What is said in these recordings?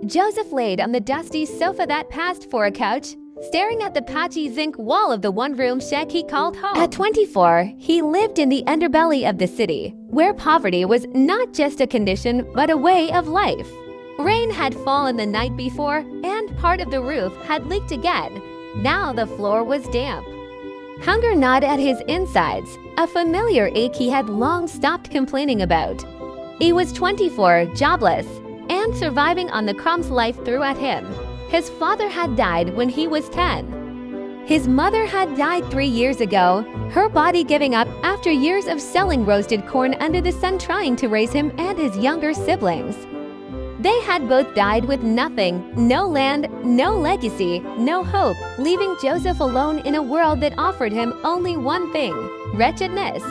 Joseph laid on the dusty sofa that passed for a couch, staring at the patchy zinc wall of the one-room shack he called home. At 24, he lived in the underbelly of the city, where poverty was not just a condition but a way of life. Rain had fallen the night before, and part of the roof had leaked again. Now the floor was damp. Hunger gnawed at his insides, a familiar ache he had long stopped complaining about. He was 24, jobless, and surviving on the crumbs life threw at him. His father had died when he was 10. His mother had died 3 years ago, her body giving up after years of selling roasted corn under the sun trying to raise him and his younger siblings. They had both died with nothing, no land, no legacy, no hope, leaving Joseph alone in a world that offered him only one thing: wretchedness.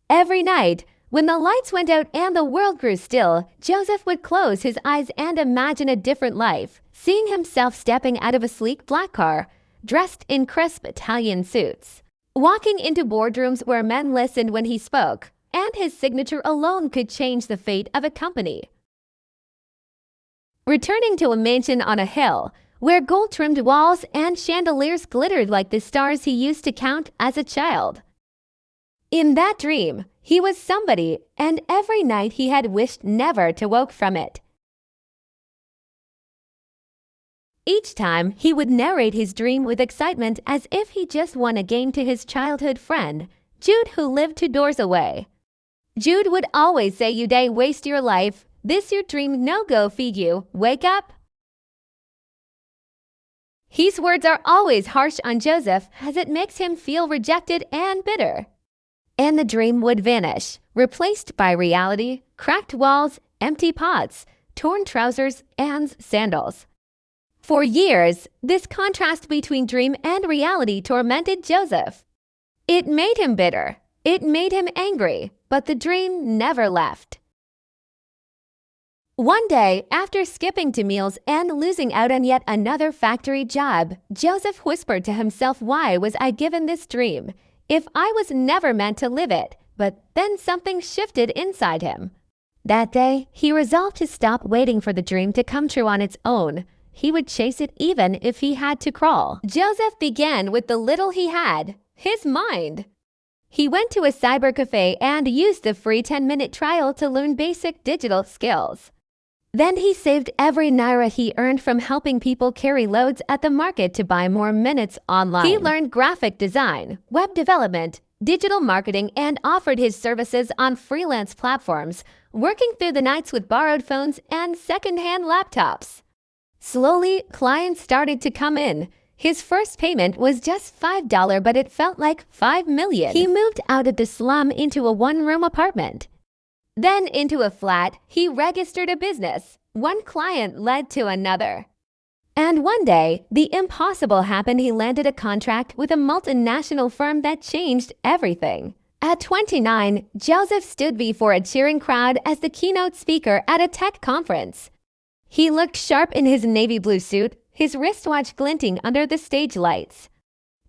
Every night, when the lights went out and the world grew still, Joseph would close his eyes and imagine a different life, seeing himself stepping out of a sleek black car, dressed in crisp Italian suits, walking into boardrooms where men listened when he spoke, and his signature alone could change the fate of a company. Returning to a mansion on a hill, where gold-trimmed walls and chandeliers glittered like the stars he used to count as a child. In that dream, he was somebody, and every night he had wished never to woke from it. Each time, he would narrate his dream with excitement as if he just won a game to his childhood friend, Jude, who lived 2 doors away. Jude would always say, "You day waste your life. This your dream no go feed you. Wake up." His words are always harsh on Joseph as it makes him feel rejected and bitter. And the dream would vanish, replaced by reality, cracked walls, empty pots, torn trousers, and sandals. For years, this contrast between dream and reality tormented Joseph. It made him bitter. It made him angry, but the dream never left. One day, after skipping to meals and losing out on yet another factory job, Joseph whispered to himself, "Why was I given this dream? If I was never meant to live it?" But then something shifted inside him. That day, he resolved to stop waiting for the dream to come true on its own. He would chase it even if he had to crawl. Joseph began with the little he had, his mind. He went to a cyber cafe and used the free 10-minute trial to learn basic digital skills. Then he saved every naira he earned from helping people carry loads at the market to buy more minutes online. He learned graphic design, web development, digital marketing, and offered his services on freelance platforms, working through the nights with borrowed phones and second-hand laptops. Slowly, clients started to come in. His first payment was just $5, but it felt like $5 million. He moved out of the slum into a one-room apartment. Then into a flat, he registered a business. One client led to another. And one day, the impossible happened. He landed a contract with a multinational firm that changed everything. At 29, Joseph stood before a cheering crowd as the keynote speaker at a tech conference. He looked sharp in his navy blue suit, his wristwatch glinting under the stage lights.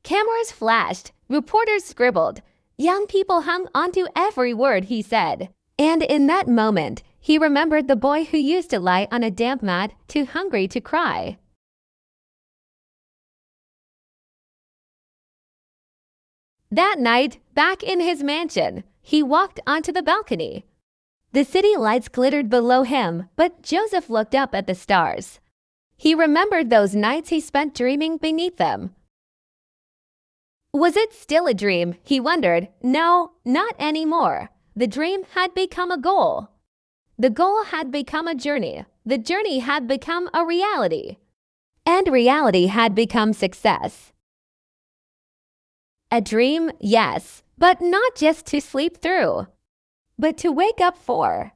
Cameras flashed, reporters scribbled. Young people hung onto every word he said. And in that moment, he remembered the boy who used to lie on a damp mat, too hungry to cry. That night, back in his mansion, he walked onto the balcony. The city lights glittered below him, but Joseph looked up at the stars. He remembered those nights he spent dreaming beneath them. Was it still a dream? He wondered. No, not anymore. The dream had become a goal. The goal had become a journey. The journey had become a reality. And reality had become success. A dream, yes, but not just to sleep through, but to wake up for.